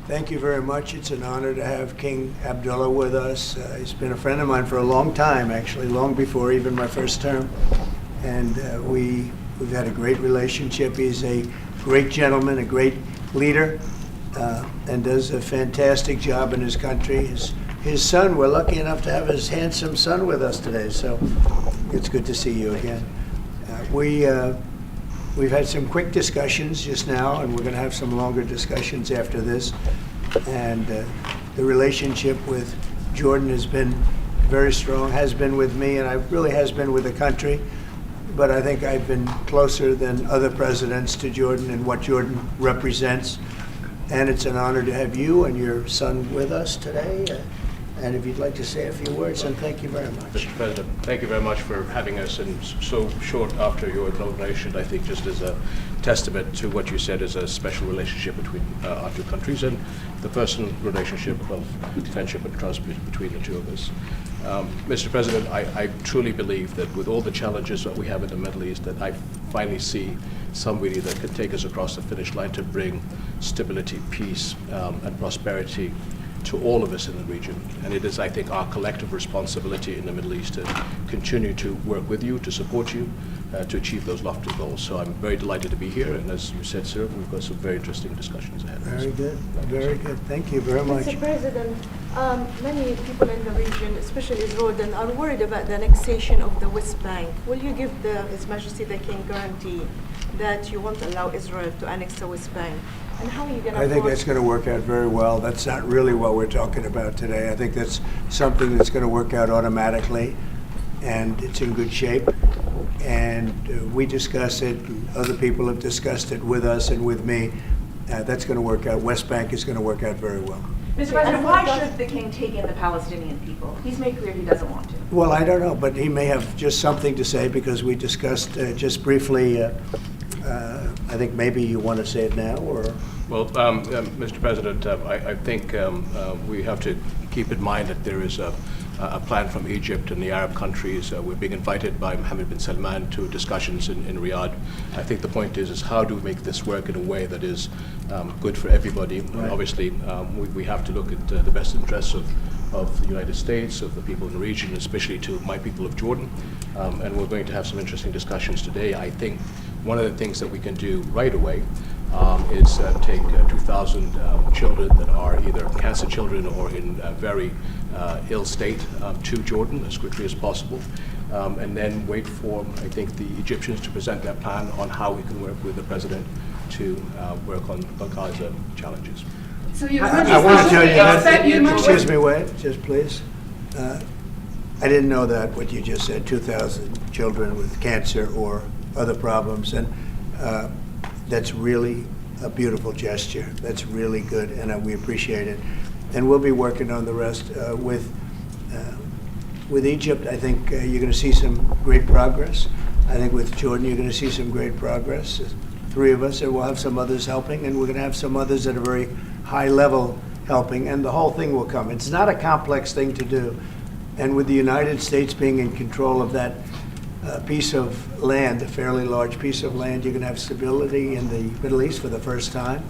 Thank you very much. It's an honor to have King Abdullah with us. He's been a friend of mine for a long time, actually, long before even my first term. And we've had a great relationship. He's a great gentleman, a great leader, and does a fantastic job in his country. His son, we're lucky enough to have his handsome son with us today, so it's good to see you again. We've had some quick discussions just now, and we're going to have some longer discussions after this. And the relationship with Jordan has been very strong, has been with me, and it really has been with the country. But I think I've been closer than other presidents to Jordan and what Jordan represents. And it's an honor to have you and your son with us today. And if you'd like to say a few words, and thank you very much. Mr. President, thank you very much for having us, and so short after your inauguration, I think just as a testament to what you said is a special relationship between our two countries and the personal relationship of friendship and trust between the two of us. Mr. President, I truly believe that with all the challenges that we have in the Middle East, that I finally see somebody that can take us across the finish line to bring stability, peace, and prosperity to all of us in the region. And it is, I think, our collective responsibility in the Middle East to continue to work with you, to support you, to achieve those lofty goals. So I'm very delighted to be here, and as you said, sir, we've got some very interesting discussions ahead of us. Very good, very good. Thank you very much. Mr. President, many people in the region, especially Jordan, are worried about the annexation of the West Bank. Will you give His Majesty the King guarantee that you won't allow Israel to annex the West Bank? And how are you going to? I think that's going to work out very well. That's not really what we're talking about today. I think that's something that's going to work out automatically, and it's in good shape. And we discuss it, and other people have discussed it with us and with me. That's going to work out. West Bank is going to work out very well. Mr. President, why should the King take in the Palestinian people? He's made clear he doesn't want to. Well, I don't know, but he may have just something to say, because we discussed just briefly. I think maybe you want to say it now, or? Well, Mr. President, I think we have to keep in mind that there is a plan from Egypt and the Arab countries. We're being invited by Mohammed bin Salman to discussions in Riyadh. I think the point is how do we make this work in a way that is good for everybody? Right. Obviously, we have to look at the best interests of the United States, of the people in the region, especially to my people of Jordan. And we're going to have some interesting discussions today. I think one of the things that we can do right away is take 2,000 children that are either cancer children or in very ill state to Jordan as quickly as possible, and then wait for, I think, the Egyptians to present their plan on how we can work with the president to work on Gaza challenges. So I want to tell you that, excuse me, wait, just please. I didn't know that, what you just said, 2,000 children with cancer or other problems, and that's really a beautiful gesture. That's really good, and we appreciate it. And we'll be working on the rest with Egypt. I think you're going to see some great progress. I think with Jordan, you're going to see some great progress. Three of us, and we'll have some others helping, and we're going to have some others at a very high level helping, and the whole thing will come. It's not a complex thing to do. And with the United States being in control of that piece of land, a fairly large piece of land, you're going to have stability in the Middle East for the first time.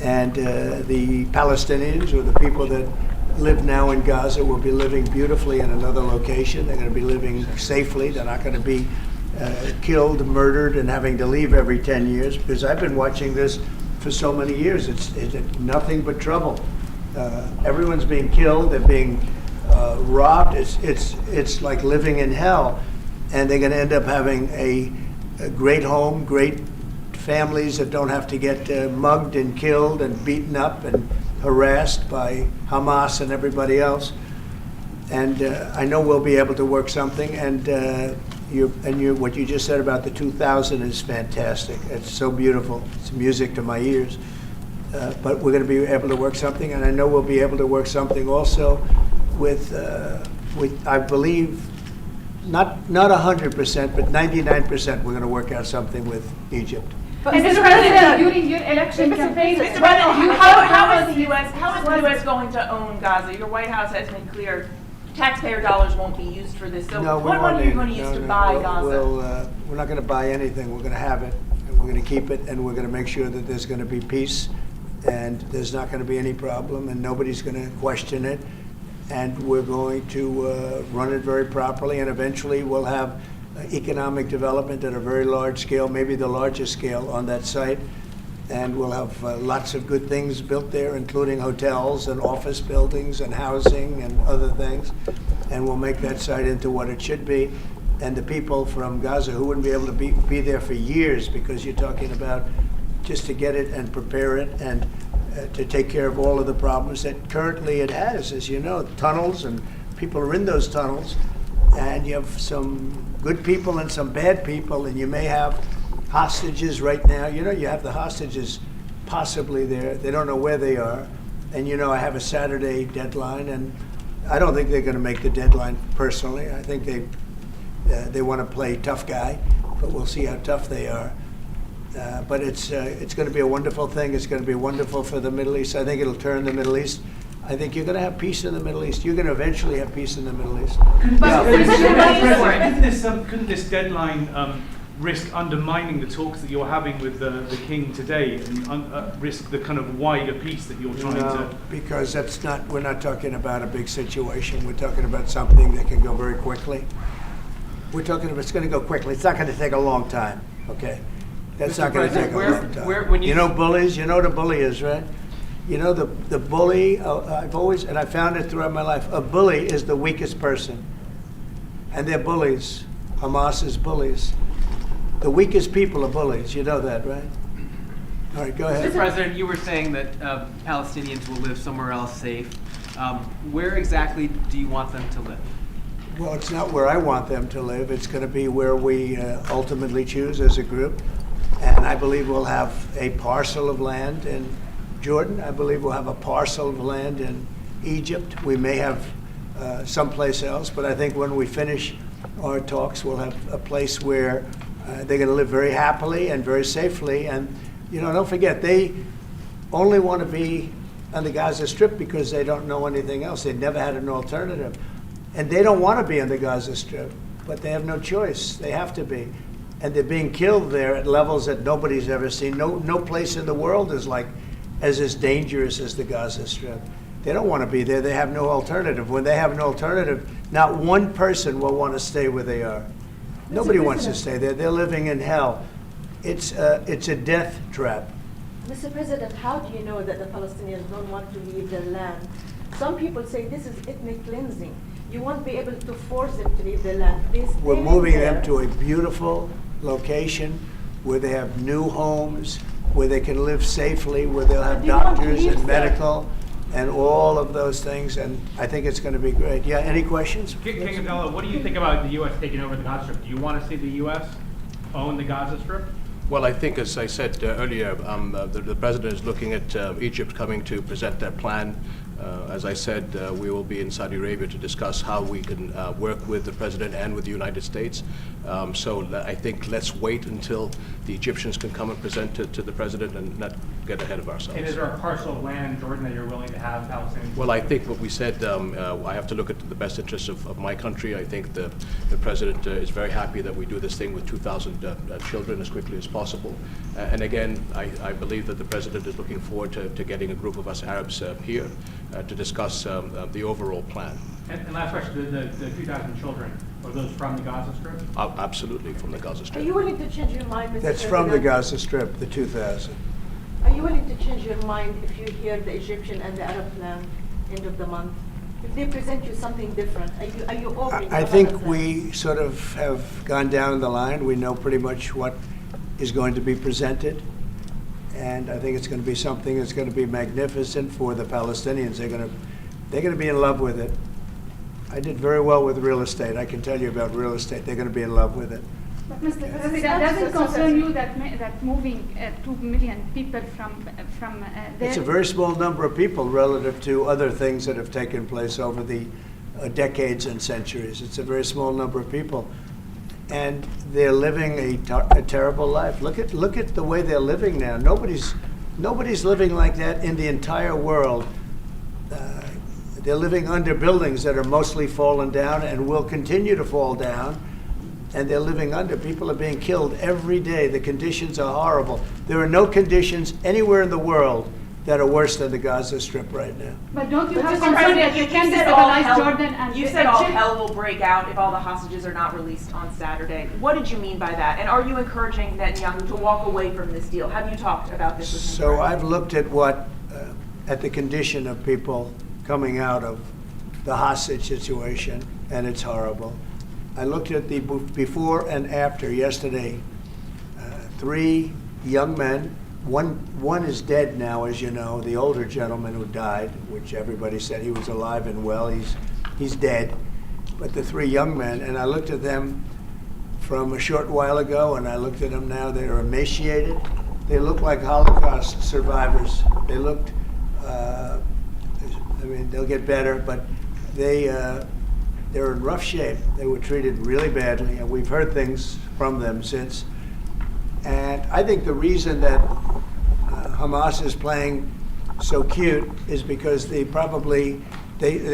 And the Palestinians, or the people that live now in Gaza, will be living beautifully in another location. They're going to be living safely. They're not going to be killed, murdered, and having to leave every 10 years, because I've been watching this for so many years. It's nothing but trouble. Everyone's being killed. They're being robbed. It's like living in hell. And they're going to end up having a great home, great families that don't have to get mugged and killed and beaten up and harassed by Hamas and everybody else. And I know we'll be able to work something. And what you just said about the 2,000 is fantastic. It's so beautiful. It's music to my ears. But we're going to be able to work something, and I know we'll be able to work something also with I believe, not 100%, but 99%, we're going to work out something with Egypt. But Mr. President, during your election campaign, Mr. President, how is the U.S. going to own Gaza? Your White House has made clear taxpayer dollars won't be used for this. So no, what money are you going to use to buy Gaza? We're not going to buy anything. We're going to have it, and we're going to keep it, and we're going to make sure that there's going to be peace and there's not going to be any problem, and nobody's going to question it. And we're going to run it very properly, and eventually we'll have economic development at a very large scale, maybe the largest scale on that site. And we'll have lots of good things built there, including hotels and office buildings and housing and other things. And we'll make that site into what it should be. And the people from Gaza who wouldn't be able to be there for years, because you're talking about just to get it and prepare it and to take care of all of the problems that currently it has, as you know, tunnels, and people are in those tunnels, and you have some good people and some bad people, and you may have hostages right now. You know, you have the hostages possibly there. They don't know where they are. And you know, I have a Saturday deadline, and I don't think they're going to make the deadline personally. I think they want to play tough guy, but we'll see how tough they are. But it's going to be a wonderful thing. It's going to be wonderful for the Middle East. I think it'll turn the Middle East. I think you're going to have peace in the Middle East. You're going to eventually have peace in the Middle East. Couldn't this deadline risk undermining the talks that you're having with the king today, and risk the kind of wider peace that you're trying to? Because we're not talking about a big situation. We're talking about something that can go very quickly. We're talking about it's going to go quickly. It's not going to take a long time, okay? That's not going to take a long time. You know bullies? You know what a bully is, right? You know the bully, I've always, and I found it throughout my life, a bully is the weakest person. And they're bullies. Hamas is bullies. The weakest people are bullies. You know that, right? All right, go ahead. Mr. President, you were saying that Palestinians will live somewhere else safe. Where exactly do you want them to live? Well, it's not where I want them to live. It's going to be where we ultimately choose as a group. And I believe we'll have a parcel of land in Jordan. I believe we'll have a parcel of land in Egypt. We may have someplace else, but I think when we finish our talks, we'll have a place where they're going to live very happily and very safely. And, you know, don't forget, they only want to be on the Gaza Strip because they don't know anything else. They've never had an alternative. And they don't want to be on the Gaza Strip, but they have no choice. They have to be. And they're being killed there at levels that nobody's ever seen. No place in the world is as dangerous as the Gaza Strip. They don't want to be there. They have no alternative. When they have no alternative, not one person will want to stay where they are. Nobody wants to stay there. They're living in hell. It's a death trap. Mr. President, how do you know that the Palestinians don't want to leave their land? Some people say this is ethnic cleansing. You won't be able to force them to leave their land. We're moving them to a beautiful location where they have new homes, where they can live safely, where they'll have doctors and medical and all of those things, and I think it's going to be great. Yeah, any questions? King Abdullah, what do you think about the U.S. taking over the Gaza Strip? Do you want to see the U.S. own the Gaza Strip? Well, I think, as I said earlier, the president is looking at Egypt coming to present their plan. As I said, we will be in Saudi Arabia to discuss how we can work with the president and with the United States. So I think let's wait until the Egyptians can come and present it to the president and not get ahead of ourselves. And is there a parcel of land, Jordan, that you're willing to have Palestinians? Well, I think what we said, I have to look at the best interests of my country. I think the president is very happy that we do this thing with 2,000 children as quickly as possible. And again, I believe that the president is looking forward to getting a group of us Arabs here to discuss the overall plan. And last question, the 2,000 children, are those from the Gaza Strip? Absolutely, from the Gaza Strip. Are you willing to change your mind, Mr. That's President? from the Gaza Strip, the 2,000. Are you willing to change your mind if you hear the Egyptian and the Arab plan end of the month? If they present you something different, are you open? I think we sort of have gone down the line. We know pretty much what is going to be presented. And I think it's going to be something that's going to be magnificent for the Palestinians. They're going to be in love with it. I did very well with real estate. I can tell you about real estate. They're going to be in love with it. But Mr. President, does it concern you that moving 2 million people from there? It's a very small number of people relative to other things that have taken place over the decades and centuries. It's a very small number of people. And they're living a terrible life. Look at the way they're living now. Nobody's living like that in the entire world. They're living under buildings that are mostly fallen down and will continue to fall down. And they're living under. People are being killed every day. The conditions are horrible. There are no conditions anywhere in the world that are worse than the Gaza Strip right now. But don't you But have Mr. concern President, that you you can said all destabilize hell- Jordan and You said all Egypt? hell will break out if all the hostages are not released on Saturday. What did you mean by that? And are you encouraging Netanyahu to walk away from this deal? Have you talked about this with him? So directly? I've looked at at the condition of people coming out of the hostage situation, and it's horrible. I looked at the before and after yesterday. 3 young men. One is dead now, as you know, the older gentleman who died, which everybody said he was alive and well. He's dead. But the 3 young men, and I looked at them from a short while ago, and I looked at them now. They are emaciated. They look like Holocaust survivors. They looked. I mean, they'll get better, but they're in rough shape. They were treated really badly, and we've heard things from them since. And I think the reason that Hamas is playing so cute is because they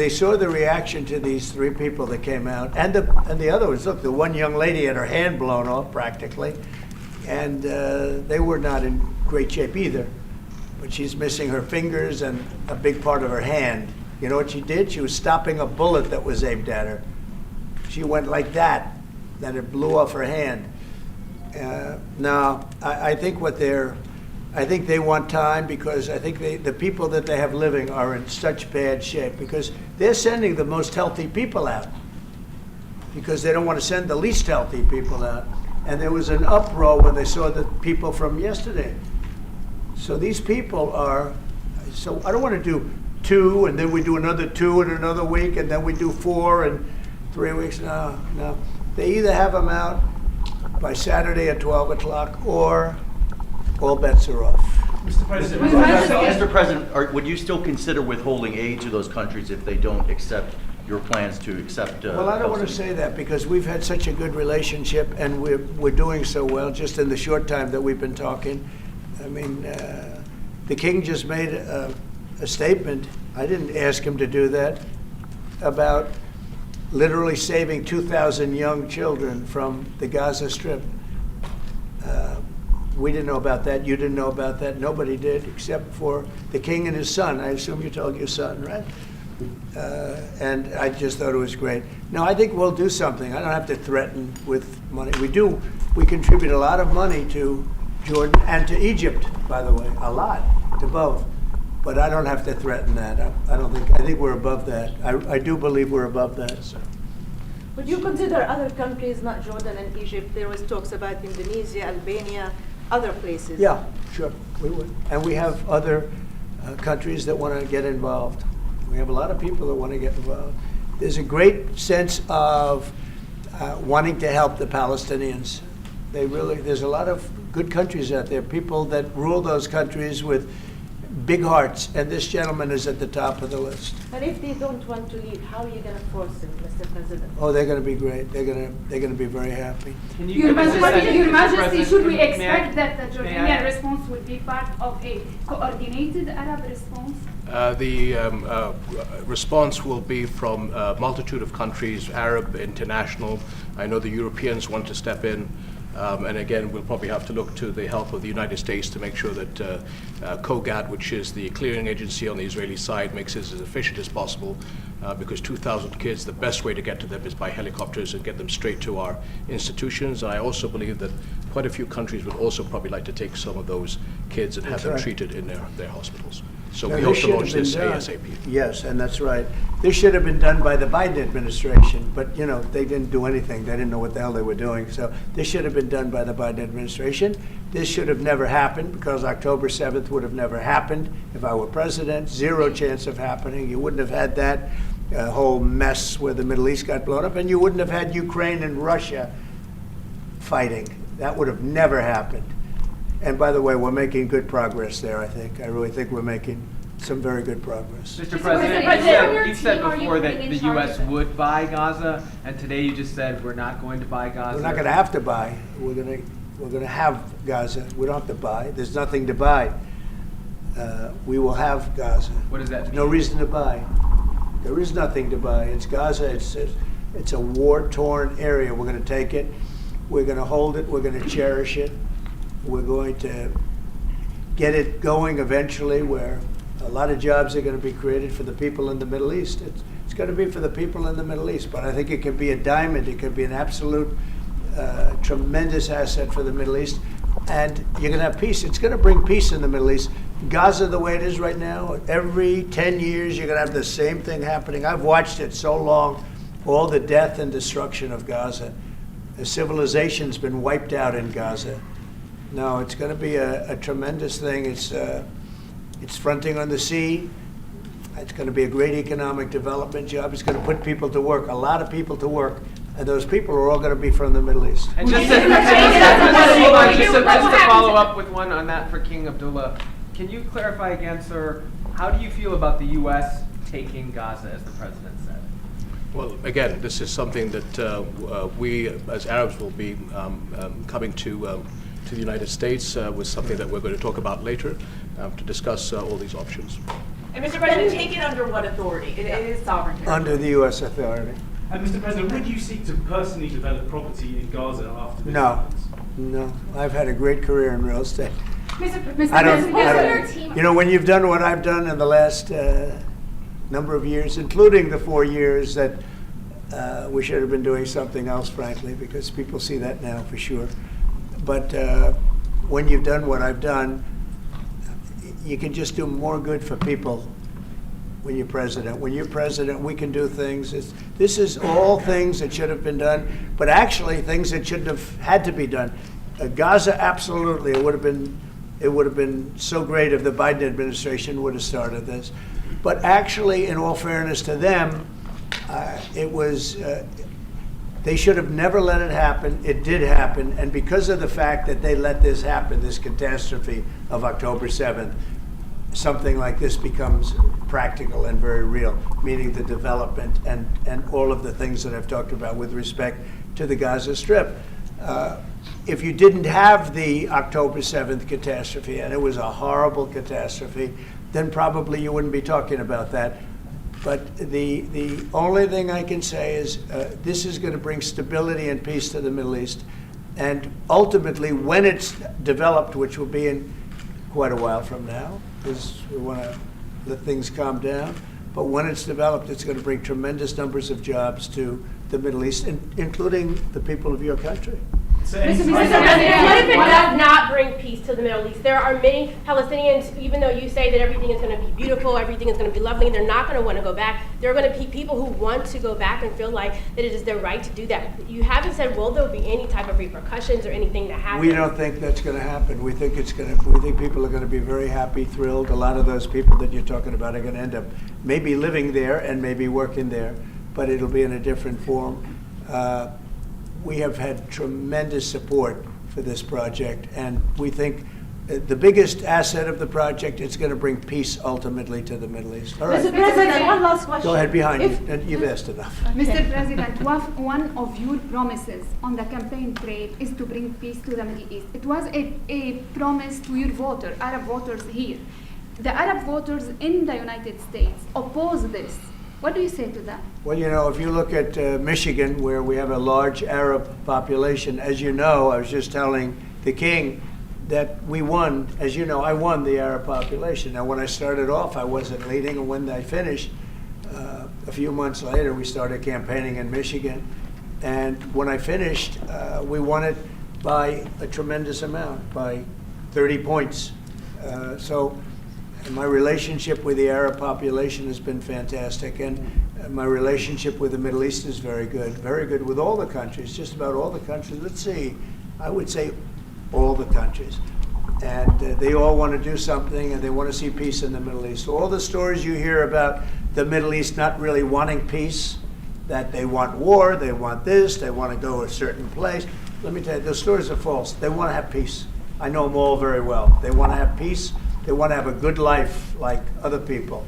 saw the reaction to these 3 people that came out, and the other ones. Look, the one young lady had her hand blown off practically, and they were not in great shape either. But she's missing her fingers and a big part of her hand. You know what she did? She was stopping a bullet that was aimed at her. She went like that, then it blew off her hand. Now, I think I think they want time, because I think the people that they have living are in such bad shape, because they're sending the most healthy people out, because they don't want to send the least healthy people out. And there was an uproar when they saw the people from yesterday. So these people are, so I don't want to do 2 and then we do another 2 in another week and then we do 4 in 3 weeks. No. They either have them out by Saturday at 12 o'clock or all bets are off. Mr. President, Mr. President, would you still consider withholding aid to those countries if they don't accept your plans to accept? Well, I don't want to say that, because we've had such a good relationship and we're doing so well just in the short time that we've been talking. I mean, the king just made a statement. I didn't ask him to do that, about literally saving 2,000 young children from the Gaza Strip. We didn't know about that. You didn't know about that. Nobody did, except for the king and his son. I assume you told your son, right? And I just thought it was great. Now, I think we'll do something. I don't have to threaten with money. We contribute a lot of money to Jordan and to Egypt, by the way, a lot, to both. But I don't have to threaten that. I think we're above that. I do believe we're above that. So. Would you consider other countries, not Jordan and Egypt? There was talks about Indonesia, Albania, other places. Yeah, sure, we would. And we have other countries that want to get involved. We have a lot of people that want to get involved. There's a great sense of wanting to help the Palestinians. There's a lot of good countries out there, people that rule those countries with big hearts, and this gentleman is at the top of the list. But if they don't want to leave, how are you going to force them, Mr. President? Oh, they're going to be great. They're going to be very happy. Can you Your give us a Majesty, second, Your Mr. Majesty, President? should we May I- expect that the may I- Jordanian response will be part of a coordinated Arab response? The response will be from a multitude of countries, Arab, international. I know the Europeans want to step in. And again, we'll probably have to look to the help of the United States to make sure that COGAT, which is the clearing agency on the Israeli side, makes it as efficient as possible, because 2,000 kids, the best way to get to them is by helicopters and get them straight to our institutions. And I also believe that quite a few countries would also probably like to take some of those kids and have them treated in their hospitals. So Now, we this hope to should have launch been this done. ASAP. Yes, and that's right. This should have been done by the Biden administration, but they didn't do anything. They didn't know what the hell they were doing. So this should have been done by the Biden administration. This should have never happened, because October 7th would have never happened if I were president. Zero chance of happening. You wouldn't have had that whole mess where the Middle East got blown up, and you wouldn't have had Ukraine and Russia fighting. That would have never happened. And by the way, we're making good progress there, I think. I really think we're making some very good progress. Mr. President, President, you is said your team, before are you that putting the in charge U.S. of it? would buy Gaza, and today you just said we're not going to buy Gaza. We're not going to have to buy. We're going to have Gaza. We don't have to buy. There's nothing to buy. We will have Gaza. What does that mean? No reason to buy. There is nothing to buy. It's Gaza. It's a war-torn area. We're going to take it. We're going to hold it. We're going to cherish it. We're going to get it going eventually where a lot of jobs are going to be created for the people in the Middle East. It's going to be for the people in the Middle East, but I think it could be a diamond. It could be an absolute tremendous asset for the Middle East. And you're going to have peace. It's going to bring peace in the Middle East. Gaza, the way it is right now, every 10 years you're going to have the same thing happening. I've watched it so long, all the death and destruction of Gaza. The civilization's been wiped out in Gaza. No, it's going to be a tremendous thing. It's fronting on the sea. It's going to be a great economic development job. It's going to put people to work, a lot of people to work. And those people are all going to be from the Middle East. And just to follow up with one on that for King Abdullah, can you clarify again, sir, how do you feel about the U.S. taking Gaza, as the president said? Well, again, this is something that we, as Arabs, will be coming to the United States with something that we're going to talk about later to discuss all these options. And Mr. President, take it under what authority? It is sovereign territory. Under the U.S. authority. And Mr. President, would you seek to personally develop property in Gaza after this? No, no. I've had a great career in real estate. Mr. I President, don't, you know, when you've done what I've done in the last number of years, including the 4 years that we should have been doing something else, frankly, because people see that now for sure. But when you've done what I've done, you can just do more good for people when you're president. When you're president, we can do things. This is all things that should have been done, but actually things that shouldn't have had to be done. Gaza, absolutely, it would have been so great if the Biden administration would have started this. But actually, in all fairness to them, they should have never let it happen. It did happen, and because of the fact that they let this happen, this catastrophe of October 7th, something like this becomes practical and very real, meaning the development and all of the things that I've talked about with respect to the Gaza Strip. If you didn't have the October 7th catastrophe, and it was a horrible catastrophe, then probably you wouldn't be talking about that. But the only thing I can say is this is going to bring stability and peace to the Middle East. And ultimately, when it's developed, which will be in quite a while from now, because we want to let things calm down. But when it's developed, it's going to bring tremendous numbers of jobs to the Middle East, including the people of your country. So Mr. President, what if it does not bring peace to the Middle East? There are many Palestinians, even though you say that everything is going to be beautiful, everything is going to be lovely, and they're not going to want to go back. There are going to be people who want to go back and feel like that it is their right to do that. You haven't said, will there be any type of repercussions or anything that happens? We don't think that's going to happen. We think people are going to be very happy, thrilled. A lot of those people that you're talking about are going to end up maybe living there and maybe working there, but it'll be in a different form. We have had tremendous support for this project, and we think the biggest asset of the project is going to bring peace ultimately to the Middle East. All right. Mr. President, one last question. Go ahead, behind you. You've asked enough. Mr. President, one of your promises on the campaign trail is to bring peace to the Middle East. It was a promise to your voters, Arab voters here. The Arab voters in the United States oppose this. What do you say to that? Well, you know, if you look at Michigan, where we have a large Arab population, as you know, I was just telling the king that we won. As you know, I won the Arab population. Now, when I started off, I wasn't leading, and when I finished, a few months later, we started campaigning in Michigan. And when I finished, we won it by a tremendous amount, by 30 points. So my relationship with the Arab population has been fantastic, and my relationship with the Middle East is very good with all the countries, just about all the countries. Let's see, I would say all the countries. And they all want to do something, and they want to see peace in the Middle East. All the stories you hear about the Middle East not really wanting peace, that they want war, they want this, they want to go a certain place. Let me tell you, those stories are false. They want to have peace. I know them all very well. They want to have peace. They want to have a good life like other people.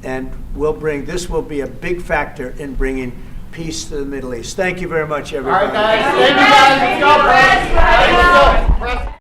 And this will be a big factor in bringing peace to the Middle East. Thank you very much, everybody. All right, guys. Thank you, guys. Let's go, press.